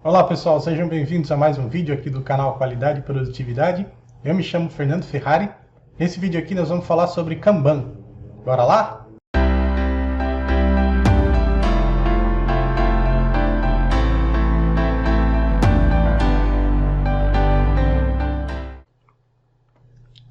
Olá pessoal, sejam bem-vindos a mais um vídeo aqui do canal Qualidade e Produtividade. Eu me chamo Fernando Ferrari. Nesse vídeo aqui nós vamos falar sobre Kanban. Bora lá?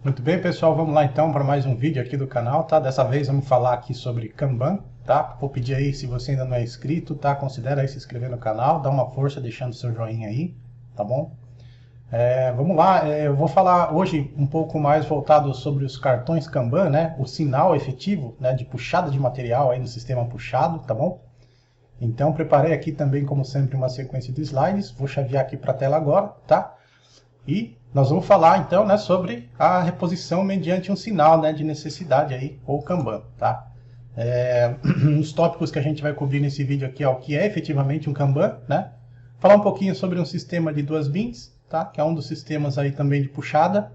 Muito bem pessoal, vamos lá então para mais um vídeo aqui do canal, tá? Dessa vez vamos falar aqui sobre Kanban, tá? Vou pedir aí, se você ainda não é inscrito, tá? Considera aí se inscrever no canal, dá uma força deixando seu joinha aí, tá bom? Vamos lá, eu vou falar hoje um pouco mais voltado sobre os cartões Kanban, né? O sinal efetivo, né, de puxada de material aí no sistema puxado, tá bom? Então preparei aqui também, como sempre, uma sequência de slides, vou chavear aqui para a tela agora, tá? E nós vamos falar então, né, sobre a reposição mediante um sinal, né, de necessidade aí, ou Kanban, tá? Os tópicos que a gente vai cobrir nesse vídeo aqui é o que é efetivamente um Kanban, né? Falar um pouquinho sobre um sistema de duas bins, tá? Que é um dos sistemas aí também de puxada,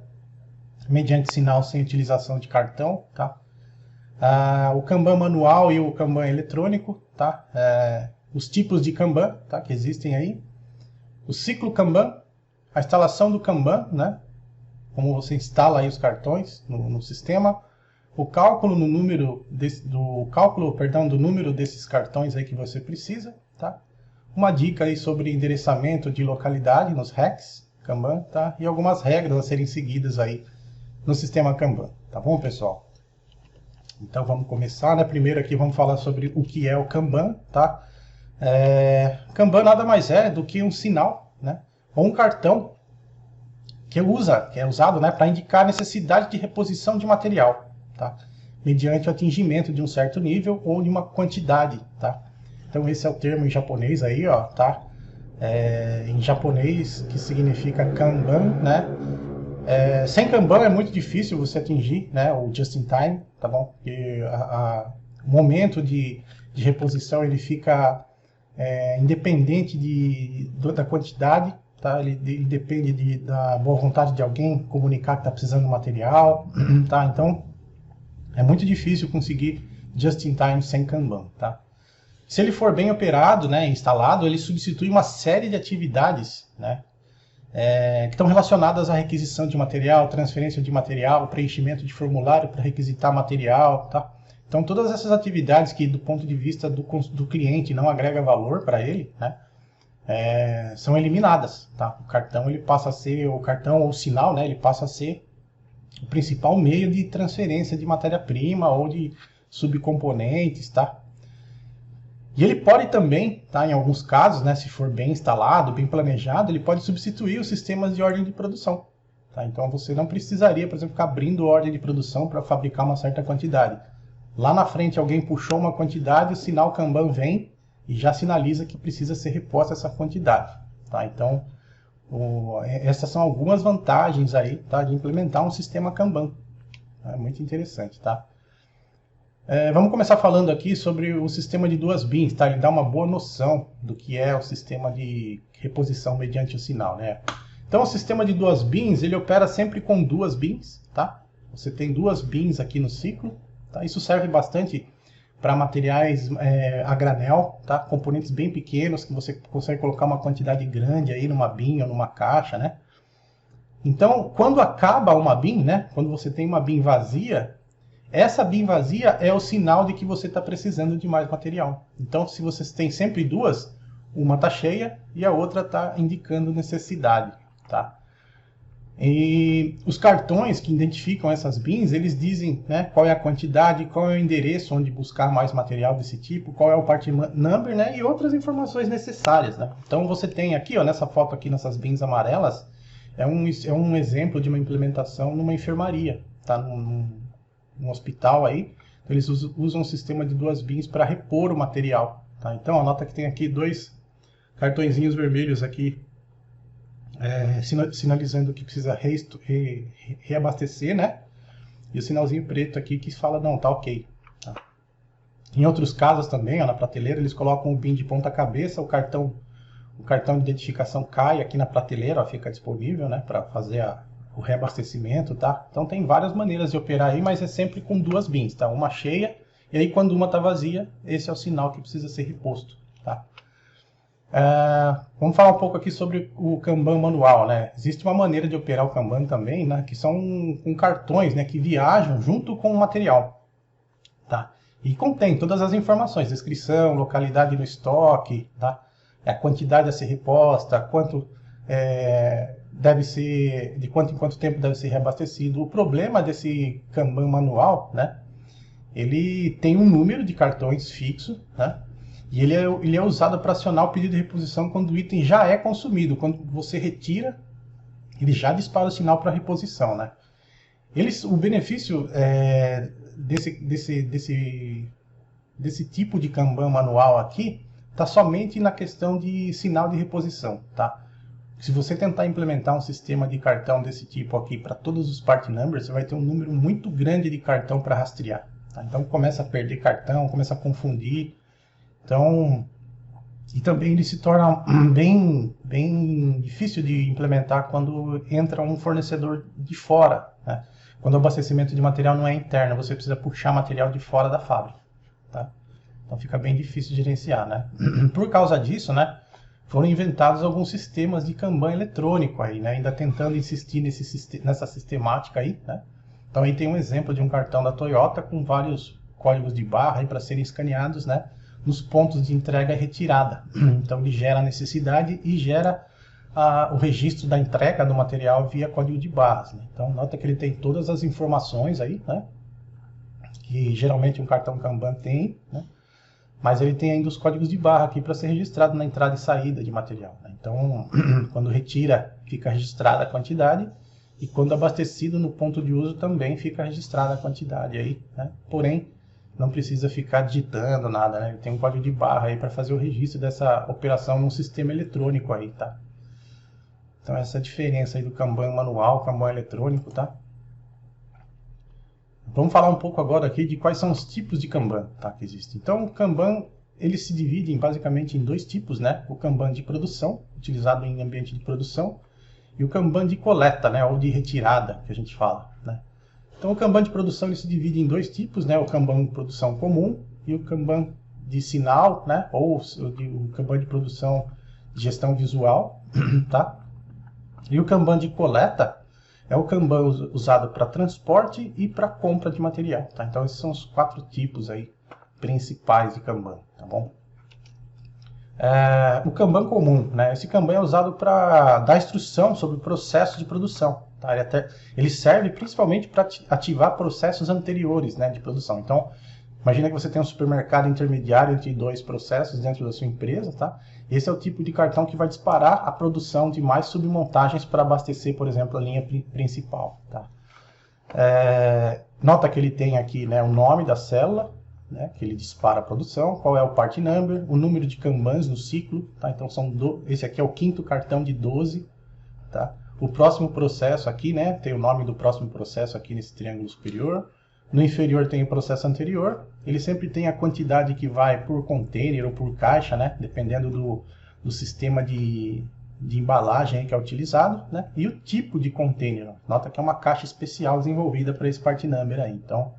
mediante sinal sem utilização de cartão, tá? O Kanban manual e o Kanban eletrônico, tá? Os tipos de Kanban, tá? Que existem aí. O ciclo Kanban, a instalação do Kanban, né? Como você instala aí os cartões no sistema. O cálculo do número desses cartões aí que você precisa, tá? Uma dica aí sobre endereçamento de localidade nos hacks Kanban, tá? E algumas regras a serem seguidas aí no sistema Kanban, tá bom, pessoal? Então vamos começar, né? Primeiro aqui vamos falar sobre o que é o Kanban, tá? Kanban nada mais é do que um sinal, né? Ou um cartão que é usado, né, para indicar a necessidade de reposição de material, tá? Mediante o atingimento de um certo nível ou de uma quantidade, tá? Então esse é o termo em japonês aí, ó, tá? Em japonês, que significa Kanban, né? Sem Kanban é muito difícil você atingir, né, o just in time, tá bom? Porque o momento de reposição ele fica independente da quantidade, tá? Ele depende da boa vontade de alguém comunicar que está precisando do material, tá? Então é muito difícil conseguir just in time sem Kanban, tá? Se ele for bem operado, né, instalado, ele substitui uma série de atividades, né, que estão relacionadas à requisição de material, transferência de material, preenchimento de formulário para requisitar material, tá? Então todas essas atividades que do ponto de vista do cliente não agrega valor para ele, né, são eliminadas, tá? O cartão ele passa a ser, o cartão ou o sinal, né, ele passa a ser o principal meio de transferência de matéria-prima ou de subcomponentes, tá? E ele pode também, tá, em alguns casos, né, se for bem instalado, bem planejado, ele pode substituir os sistemas de ordem de produção, tá? Então você não precisaria, por exemplo, ficar abrindo ordem de produção para fabricar uma certa quantidade. Lá na frente alguém puxou uma quantidade, o sinal Kanban vem e já sinaliza que precisa ser reposta essa quantidade, tá? Então essas são algumas vantagens aí, tá, de implementar um sistema Kanban. É muito interessante, tá? Vamos começar falando aqui sobre o sistema de duas bins, tá? Ele dá uma boa noção do que é o sistema de reposição mediante o sinal, né? Então o sistema de duas bins, ele opera sempre com duas bins, tá? Você tem duas bins aqui no ciclo, tá? Isso serve bastante para materiais a granel, tá? Componentes bem pequenos que você consegue colocar uma quantidade grande aí numa bin ou numa caixa, né? Então, quando acaba uma bin, né? Quando você tem uma bin vazia, essa bin vazia é o sinal de que você está precisando de mais material. Então, se você tem sempre duas, uma está cheia e a outra está indicando necessidade, tá? E os cartões que identificam essas bins, eles dizem, né, qual é a quantidade, qual é o endereço onde buscar mais material desse tipo, qual é o part number, né, e outras informações necessárias, né? Então você tem aqui, ó, nessa foto aqui, nessas bins amarelas, é um exemplo de uma implementação numa enfermaria, tá? Num hospital aí. Então, eles usam um sistema de duas bins para repor o material, tá? Então anota que tem aqui dois cartõezinhos vermelhos aqui, sinalizando que precisa reabastecer, né? E o sinalzinho preto aqui que fala, não, tá ok. Tá? Em outros casos também, ó, na prateleira, eles colocam o bin de ponta cabeça, o cartão de identificação cai aqui na prateleira, ó, fica disponível, né, para fazer o reabastecimento, tá? Então tem várias maneiras de operar aí, mas é sempre com duas bins, tá? Uma cheia, e aí quando uma está vazia, esse é o sinal que precisa ser reposto, tá? Vamos falar um pouco aqui sobre o Kanban manual, né? Existe uma maneira de operar o Kanban também, né? Que são com cartões, né? Que viajam junto com o material, tá? E contém todas as informações, descrição, localidade no estoque, tá? A quantidade a ser reposta, quanto deve ser, de quanto em quanto tempo deve ser reabastecido. O problema desse Kanban manual, né? Ele tem um número de cartões fixo, né? E ele é usado para acionar o pedido de reposição quando o item já é consumido. Quando você retira, ele já dispara o sinal para reposição, né? O benefício desse tipo de Kanban manual aqui está somente na questão de sinal de reposição, tá? Se você tentar implementar um sistema de cartão desse tipo aqui para todos os part numbers, você vai ter um número muito grande de cartão para rastrear, tá? Então começa a perder cartão, começa a confundir. Então, e também ele se torna bem difícil de implementar quando entra um fornecedor de fora, né? Quando o abastecimento de material não é interno, você precisa puxar material de fora da fábrica, tá? Então fica bem difícil de gerenciar, né? Por causa disso, né, foram inventados alguns sistemas de Kanban eletrônico aí, né? Ainda tentando insistir nessa sistemática aí, né? Então aí tem um exemplo de um cartão da Toyota com vários códigos de barra para serem escaneados, né, nos pontos de entrega e retirada. Então ele gera a necessidade e gera o registro da entrega do material via código de barras, né? Então nota que ele tem todas as informações aí, né, que geralmente um cartão Kanban tem, né? Mas ele tem ainda os códigos de barra aqui para ser registrado na entrada e saída de material, né? Então quando retira fica registrada a quantidade e quando abastecido no ponto de uso também fica registrada a quantidade aí, né? Porém não precisa ficar digitando nada, né? Ele tem um código de barra aí para fazer o registro dessa operação num sistema eletrônico aí, tá? Então essa é a diferença aí do Kanban manual, Kanban eletrônico, tá? Vamos falar um pouco agora aqui de quais são os tipos de Kanban, tá, que existem. Então o Kanban, ele se divide basicamente em dois tipos, né? O Kanban de produção, utilizado em ambiente de produção, e o Kanban de coleta, né? Ou de retirada, que a gente fala, né? Então o Kanban de produção ele se divide em dois tipos, né? O Kanban de produção comum e o Kanban de sinal, né? Ou o Kanban de produção de gestão visual, tá? E o Kanban de coleta é o Kanban usado para transporte e para compra de material, tá? Então esses são os 4 tipos aí principais de Kanban, tá bom? O Kanban comum, né? Esse Kanban é usado para dar instrução sobre o processo de produção, tá? Ele serve principalmente para ativar processos anteriores, né, de produção. Então, imagina que você tem um supermercado intermediário entre 2 processos dentro da sua empresa, tá? Esse é o tipo de cartão que vai disparar a produção de mais submontagens para abastecer, por exemplo, a linha principal, tá? Nota que ele tem aqui, né, o nome da célula, né, que ele dispara a produção, qual é o part number, o número de Kanbans no ciclo, tá? Então esse aqui é o 5º cartão de 12, tá? O próximo processo aqui, né, tem o nome do próximo processo aqui nesse triângulo superior. No inferior tem o processo anterior. Ele sempre tem a quantidade que vai por container ou por caixa, né, dependendo do sistema de embalagem que é utilizado, né, e o tipo de container. Nota que é uma caixa especial desenvolvida para esse part number aí. Então,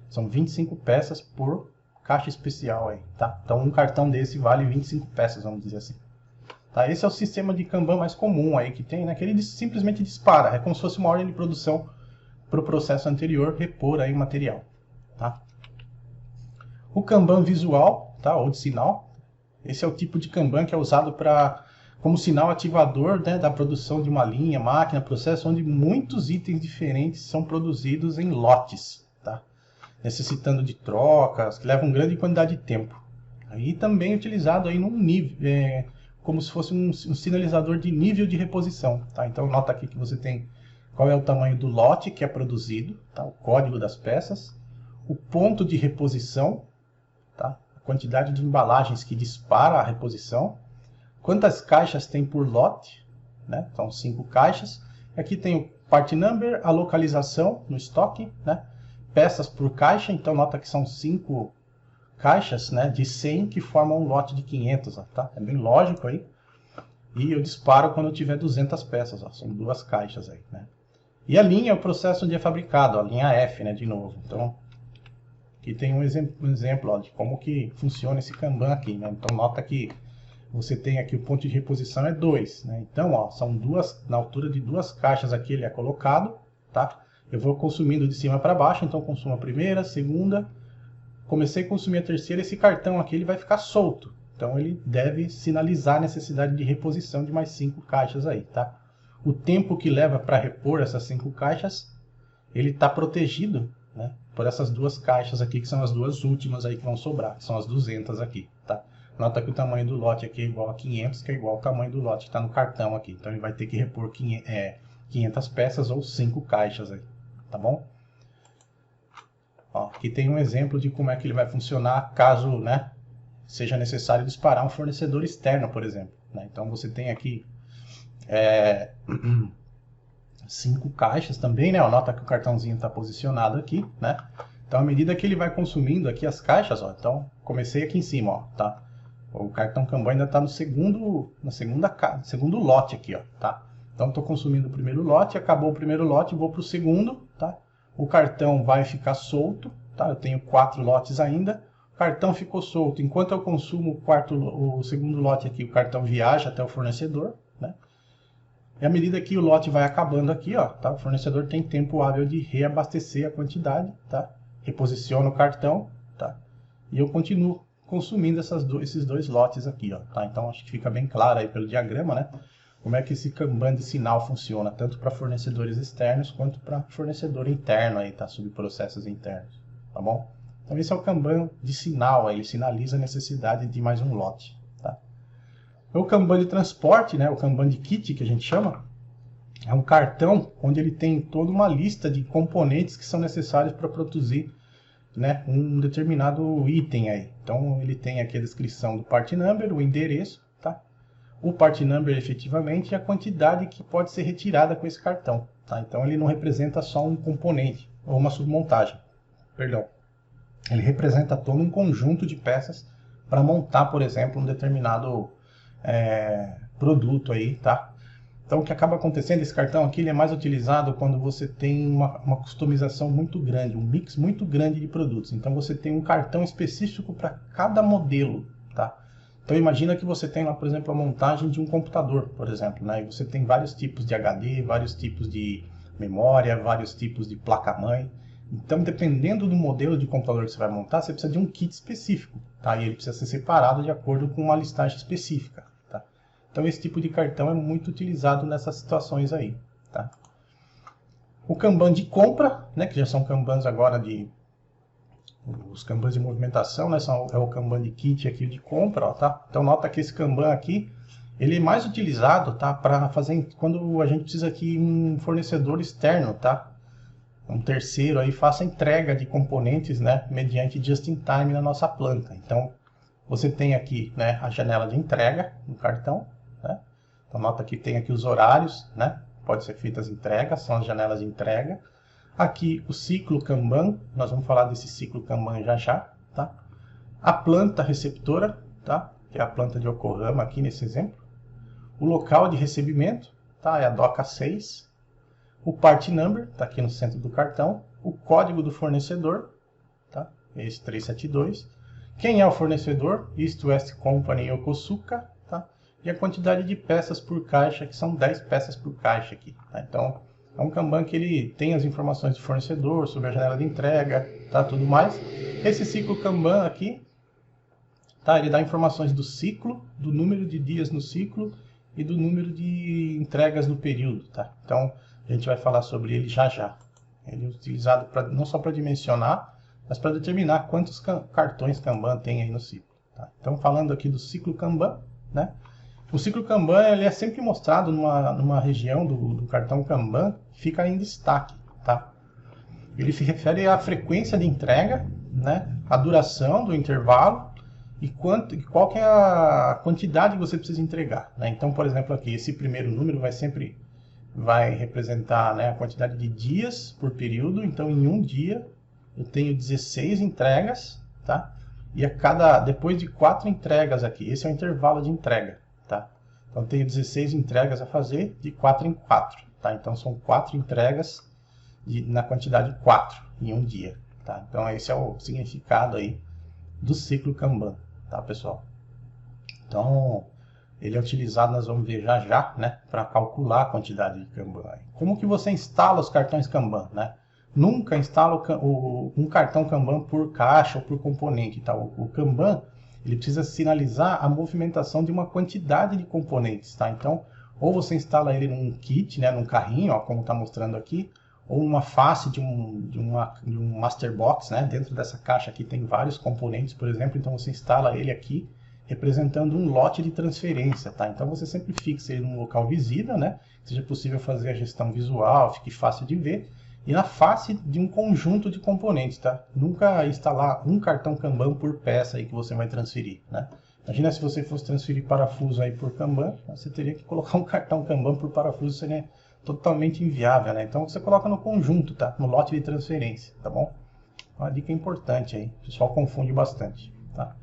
são 25 peças por caixa especial aí, tá? Então, um cartão desse vale 25 peças, vamos dizer assim. Tá? Esse é o sistema de Kanban mais comum aí que tem, né? Que ele simplesmente dispara. É como se fosse uma ordem de produção para o processo anterior repor aí o material, tá? O Kanban visual, tá? Ou de sinal. Esse é o tipo de Kanban que é usado como sinal ativador, né, da produção de uma linha, máquina, processo, onde muitos itens diferentes são produzidos em lotes, tá? Necessitando de trocas, que levam grande quantidade de tempo. Aí também utilizado aí num nível, como se fosse um sinalizador de nível de reposição, tá? Então nota aqui que você tem qual é o tamanho do lote que é produzido, tá? O código das peças, o ponto de reposição, tá? A quantidade de embalagens que dispara a reposição, quantas caixas tem por lote, né? São 5 caixas. Aqui tem o part number, a localização no estoque, né? Peças por caixa, então nota que são 5 caixas, né, de 100 que formam um lote de 500, ó, tá? É bem lógico aí. E eu disparo quando eu tiver 200 peças, ó, são 2 caixas aí, né? E a linha é o processo onde é fabricado, ó, a linha F, né, de novo. Então, aqui tem um exemplo ó, de como que funciona esse Kanban aqui, né? Então nota que você tem aqui o ponto de reposição é 2, né? Então, ó, são duas, na altura de duas caixas aqui ele é colocado, tá? Eu vou consumindo de cima para baixo, então consumo a primeira, a segunda, comecei a consumir a terceira, esse cartão aqui ele vai ficar solto. Então ele deve sinalizar a necessidade de reposição de mais 5 caixas aí, tá? O tempo que leva para repor essas 5 caixas, ele está protegido, né, por essas duas caixas aqui, que são as duas últimas aí que vão sobrar, que são as 200 aqui, tá? Nota que o tamanho do lote aqui é igual a 500, que é igual ao tamanho do lote que está no cartão aqui. Então ele vai ter que repor 500 peças ou 5 caixas aí, tá bom? Ó, aqui tem um exemplo de como é que ele vai funcionar caso, né, seja necessário disparar um fornecedor externo, por exemplo, né? Então você tem aqui 5 caixas também, né? Ó, nota que o cartãozinho está posicionado aqui, né? Então, à medida que ele vai consumindo aqui as caixas, ó, então comecei aqui em cima, ó, tá? O cartão Kanban ainda está no segundo lote aqui, ó, tá? Então, estou consumindo o primeiro lote, acabou o primeiro lote, vou para o segundo, tá? O cartão vai ficar solto, tá? Eu tenho 4 lotes ainda. O cartão ficou solto. Enquanto eu consumo o segundo lote aqui, o cartão viaja até o fornecedor, né? E à medida que o lote vai acabando aqui, ó, tá? O fornecedor tem tempo hábil de reabastecer a quantidade, tá? Reposiciona o cartão, tá? E eu continuo consumindo esses dois lotes aqui, ó, tá? Então acho que fica bem claro aí pelo diagrama, né? Como é que esse Kanban de sinal funciona, tanto para fornecedores externos quanto para fornecedor interno aí, tá? Subprocessos internos, tá bom? Então esse é o Kanban de sinal, aí, ele sinaliza a necessidade de mais um lote, tá? O Kanban de transporte, né? O Kanban de kit que a gente chama, é um cartão onde ele tem toda uma lista de componentes que são necessários para produzir, né, um determinado item aí. Então ele tem aqui a descrição do part number, o endereço, tá? O part number efetivamente é a quantidade que pode ser retirada com esse cartão, tá? Então ele não representa só um componente ou uma submontagem, perdão. Ele representa todo um conjunto de peças para montar, por exemplo, um determinado produto aí, tá? Então o que acaba acontecendo, esse cartão aqui ele é mais utilizado quando você tem uma customização muito grande, um mix muito grande de produtos. Então você tem um cartão específico para cada modelo, tá? Então imagina que você tem lá, por exemplo, a montagem de um computador, por exemplo, né? E você tem vários tipos de HD, vários tipos de memória, vários tipos de placa-mãe. Então, dependendo do modelo de computador que você vai montar, você precisa de um kit específico, tá? E ele precisa ser separado de acordo com uma listagem específica, tá? Então, esse tipo de cartão é muito utilizado nessas situações aí, tá? O Kanban de compra, né, que já são Kanbans agora os Kanbans de movimentação, né, é o Kanban de kit aqui de compra, ó, tá? Então, nota que esse Kanban aqui, ele é mais utilizado, tá, para fazer quando a gente precisa que um fornecedor externo, tá? Um terceiro aí faça entrega de componentes, né, mediante just-in-time na nossa planta. Então, você tem aqui, né, a janela de entrega no cartão, né? Então, nota que tem aqui os horários, né? Pode ser feitas entregas, são as janelas de entrega. Aqui o ciclo Kanban, nós vamos falar desse ciclo Kanban já já, tá? A planta receptora, tá? Que é a planta de Yokohama aqui nesse exemplo. O local de recebimento, tá? É a DOCA 6. O part number, está aqui no centro do cartão. O código do fornecedor, tá? Esse 372. Quem é o fornecedor? East West Company Yokosuka, tá? E a quantidade de peças por caixa, que são 10 peças por caixa aqui, tá? Então, é um Kanban que ele tem as informações do fornecedor, sobre a janela de entrega, tá? Tudo mais. Esse ciclo Kanban aqui, tá? Ele dá informações do ciclo, do número de dias no ciclo e do número de entregas no período, tá? Então, a gente vai falar sobre ele já já. Ele é utilizado não só para dimensionar, mas para determinar quantos cartões Kanban tem aí no ciclo, tá? Então, falando aqui do ciclo Kanban, né? O ciclo Kanban ele é sempre mostrado numa região do cartão Kanban que fica em destaque, tá? Ele se refere à frequência de entrega, né? A duração do intervalo e qual que é a quantidade que você precisa entregar, né? Então, por exemplo, aqui, esse primeiro número vai representar, né, a quantidade de dias por período. Então, em um dia, eu tenho 16 entregas, tá? E depois de 4 entregas aqui, esse é o intervalo de entrega, tá? Então, eu tenho 16 entregas a fazer de 4 em 4, tá? Então, são 4 entregas na quantidade 4 em um dia, tá? Então, esse é o significado aí do ciclo Kanban, tá, pessoal? Então, ele é utilizado, nós vamos ver já já, né, para calcular a quantidade de Kanban. Como que você instala os cartões Kanban, né? Nunca instala um cartão Kanban por caixa ou por componente, tá? O Kanban, ele precisa sinalizar a movimentação de uma quantidade de componentes, tá? Então, ou você instala ele num kit, né, num carrinho, ó, como está mostrando aqui, ou uma face de um master box, né? Dentro dessa caixa aqui tem vários componentes, por exemplo, então você instala ele aqui, representando um lote de transferência, tá? Então você sempre fixa ele num local visível, né? Seja possível fazer a gestão visual, fique fácil de ver, e na face de um conjunto de componentes, tá? Nunca instalar um cartão Kanban por peça aí que você vai transferir, né? Imagina se você fosse transferir parafuso aí por Kanban, você teria que colocar um cartão Kanban por parafuso, seria totalmente inviável, né? Então você coloca no conjunto, tá? No lote de transferência, tá bom? Uma dica importante aí, o pessoal confunde bastante, tá?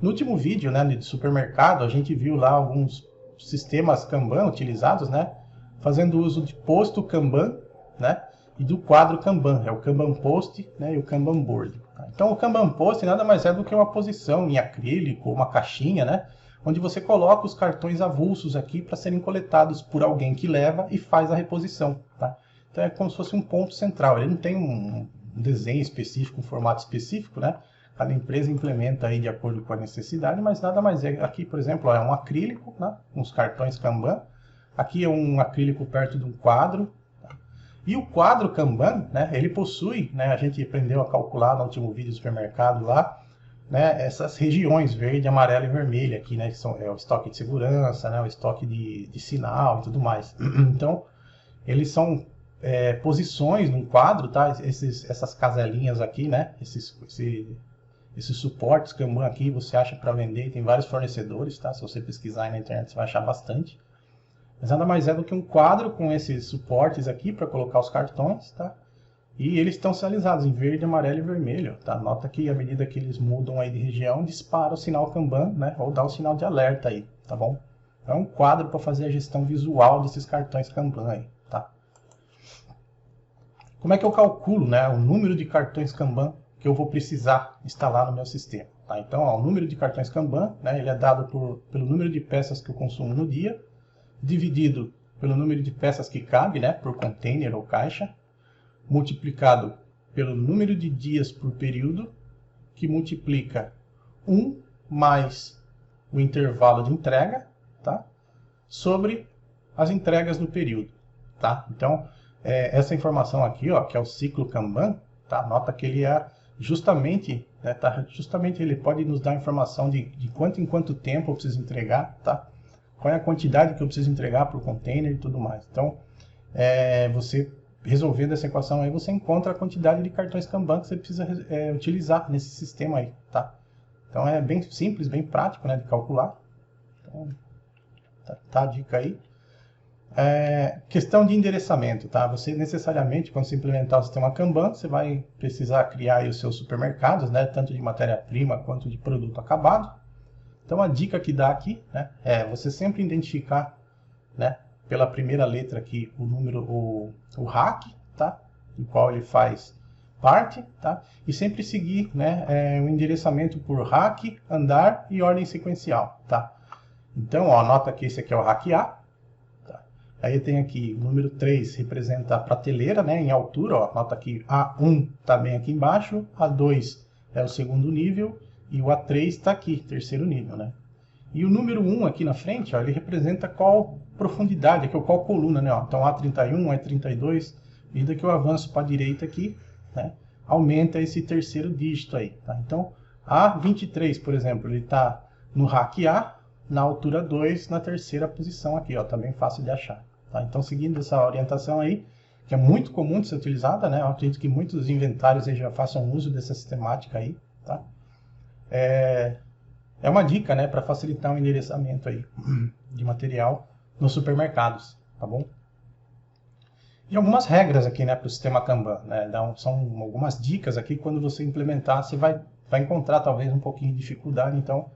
No último vídeo, né, de supermercado, a gente viu lá alguns sistemas Kanban utilizados, né, fazendo uso de posto Kanban, né, e do quadro Kanban, é o Kanban Post, né, e o Kanban Board. Tá? Então o Kanban Post nada mais é do que uma posição em acrílico, uma caixinha, né, onde você coloca os cartões avulsos aqui para serem coletados por alguém que leva e faz a reposição. Tá? Então é como se fosse um ponto central, ele não tem um desenho específico, um formato específico, né? Cada empresa implementa aí de acordo com a necessidade, mas nada mais é. Aqui, por exemplo, ó, é um acrílico, né, com os cartões Kanban. Aqui é um acrílico perto de um quadro. Tá? E o quadro Kanban, né, ele possui, né, a gente aprendeu a calcular no último vídeo do supermercado lá, né, essas regiões verde, amarela e vermelha aqui, né, que são o estoque de segurança, né, o estoque de sinal e tudo mais. Então, eles são posições num quadro, tá? Essas caselinhas aqui, né, esses suportes Kanban aqui você acha para vender, tem vários fornecedores, tá? Se você pesquisar aí na internet você vai achar bastante. Mas nada mais é do que um quadro com esses suportes aqui para colocar os cartões, tá? E eles estão sinalizados em verde, amarelo e vermelho, tá? Nota que à medida que eles mudam aí de região, dispara o sinal Kanban, né? Ou dá o sinal de alerta aí, tá bom? Então é um quadro para fazer a gestão visual desses cartões Kanban aí, tá? Como é que eu calculo, né, o número de cartões Kanban que eu vou precisar instalar no meu sistema? Tá? Então, ó, o número de cartões Kanban, né, ele é dado pelo número de peças que eu consumo no dia, dividido pelo número de peças que cabe, né, por container ou caixa, multiplicado pelo número de dias por período, que multiplica 1 mais o intervalo de entrega, tá, sobre as entregas no período. Tá? Então, essa informação aqui, ó, que é o ciclo Kanban, tá? Nota que ele é justamente, né, justamente ele pode nos dar informação de quanto em quanto tempo eu preciso entregar, tá? Qual é a quantidade que eu preciso entregar por container e tudo mais. Então, você resolvendo essa equação aí, você encontra a quantidade de cartões Kanban que você precisa utilizar nesse sistema aí, tá? Então é bem simples, bem prático, né, de calcular. Então, tá a dica aí. Questão de endereçamento, tá? Você necessariamente, quando você implementar o sistema Kanban, você vai precisar criar aí os seus supermercados, né? Tanto de matéria-prima quanto de produto acabado. Então a dica que dá aqui, né, é você sempre identificar, né, pela primeira letra aqui o número, o rack, tá? Do qual ele faz parte, tá? E sempre seguir, né, o endereçamento por rack, andar e ordem sequencial, tá? Então, ó, nota que esse aqui é o rack A. Aí tem aqui o número 3 representa a prateleira, né, em altura, ó, nota que A1 está bem aqui embaixo, A2 é o segundo nível e o A3 está aqui, terceiro nível, né. E o número 1 aqui na frente, ó, ele representa qual profundidade, aqui, qual coluna, né, ó. Então A31, A32, à medida que eu avanço para a direita aqui, né, aumenta esse terceiro dígito aí, tá. Então A23, por exemplo, ele está no rack A, na altura 2, na terceira posição aqui, ó, tá bem fácil de achar. Tá? Então, seguindo essa orientação aí, que é muito comum de ser utilizada, né? Eu acredito que muitos inventários aí já façam uso dessa sistemática aí, tá? É uma dica, né, para facilitar o endereçamento aí de material nos supermercados, tá bom? E algumas regras aqui, né, para o sistema Kanban, né? São algumas dicas aqui, quando você implementar, você vai encontrar talvez um pouquinho de dificuldade, então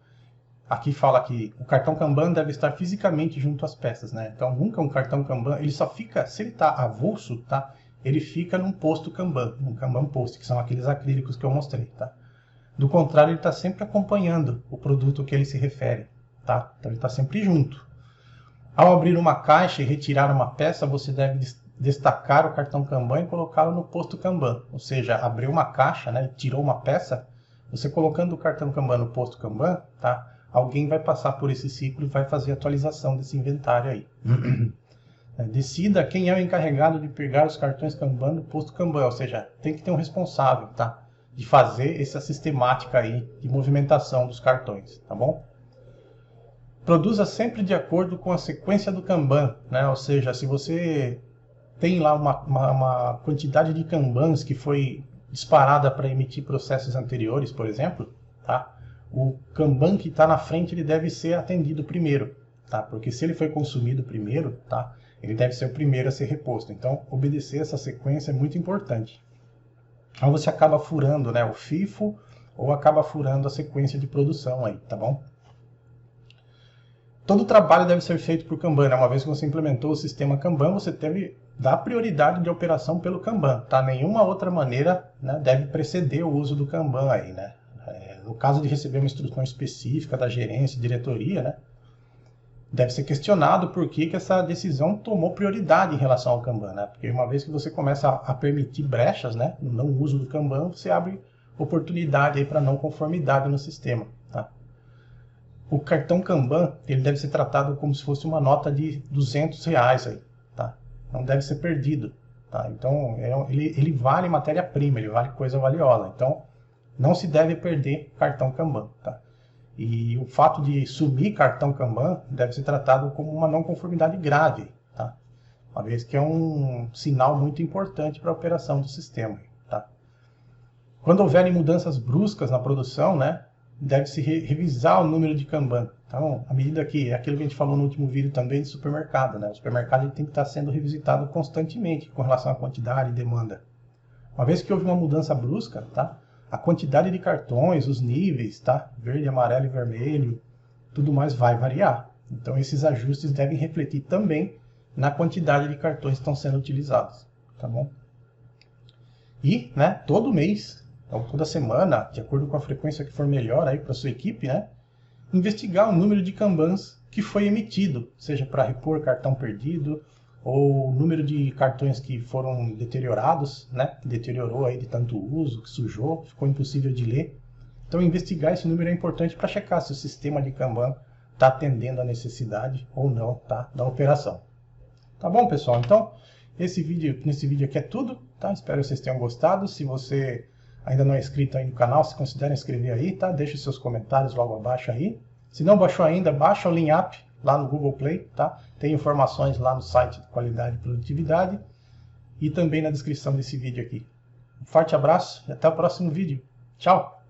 aqui fala que o cartão Kanban deve estar fisicamente junto às peças, né? Então, nunca um cartão Kanban, ele só fica, se ele está avulso, tá? Ele fica num posto Kanban, num Kanban Post, que são aqueles acrílicos que eu mostrei, tá? Do contrário, ele está sempre acompanhando o produto que ele se refere, tá? Então ele está sempre junto. Ao abrir uma caixa e retirar uma peça, você deve destacar o cartão Kanban e colocá-lo no posto Kanban. Ou seja, abriu uma caixa, né, e tirou uma peça, você colocando o cartão Kanban no posto Kanban, tá? Alguém vai passar por esse ciclo e vai fazer a atualização desse inventário aí. Decida quem é o encarregado de pegar os cartões Kanban no posto Kanban, ou seja, tem que ter um responsável, tá? De fazer essa sistemática aí de movimentação dos cartões, tá bom? Produza sempre de acordo com a sequência do Kanban, né? Ou seja, se você tem lá uma quantidade de Kanbans que foi disparada para emitir processos anteriores, por exemplo, tá? O Kanban que está na frente ele deve ser atendido primeiro, tá? Porque se ele foi consumido primeiro, tá? Ele deve ser o primeiro a ser reposto. Então, obedecer essa sequência é muito importante. Então você acaba furando, né, o FIFO ou acaba furando a sequência de produção aí, tá bom? Todo trabalho deve ser feito por Kanban, né? Uma vez que você implementou o sistema Kanban, você deve dar prioridade de operação pelo Kanban, tá? Nenhuma outra maneira, né, deve preceder o uso do Kanban aí, né? No caso de receber uma instrução específica da gerência, diretoria, né, deve ser questionado por que essa decisão tomou prioridade em relação ao Kanban, né? Porque uma vez que você começa a permitir brechas, né, no não uso do Kanban, você abre oportunidade aí para não conformidade no sistema, tá? O cartão Kanban, ele deve ser tratado como se fosse uma nota de R$200 aí, tá? Não deve ser perdido, tá? Então, ele vale matéria-prima, ele vale coisa valiosa. Então, não se deve perder cartão Kanban, tá? E o fato de sumir cartão Kanban deve ser tratado como uma não conformidade grave, tá? Uma vez que é um sinal muito importante para a operação do sistema, tá? Quando houverem mudanças bruscas na produção, né, deve-se revisar o número de Kanban. Então, à medida que, aquilo que a gente falou no último vídeo também de supermercado, né? O supermercado ele tem que estar sendo revisitado constantemente com relação à quantidade e demanda. Uma vez que houve uma mudança brusca, tá? A quantidade de cartões, os níveis, tá? Verde, amarelo e vermelho, tudo mais vai variar. Então, esses ajustes devem refletir também na quantidade de cartões que estão sendo utilizados, tá bom? E, né, todo mês, ou toda semana, de acordo com a frequência que for melhor aí para sua equipe, né, investigar o número de Kanbans que foi emitido, seja para repor cartão perdido, ou o número de cartões que foram deteriorados, né, que deteriorou aí de tanto uso, que sujou, ficou impossível de ler. Então, investigar esse número é importante para checar se o sistema de Kanban está atendendo a necessidade ou não, tá, da operação. Tá bom, pessoal? Então, nesse vídeo aqui é tudo, tá? Espero que vocês tenham gostado. Se você ainda não é inscrito aí no canal, se considera inscrever aí, tá? Deixe seus comentários logo abaixo aí. Se não baixou ainda, baixa o LeanUp lá no Google Play, tá? Tem informações lá no site de qualidade e produtividade e também na descrição desse vídeo aqui. Um forte abraço e até o próximo vídeo. Tchau!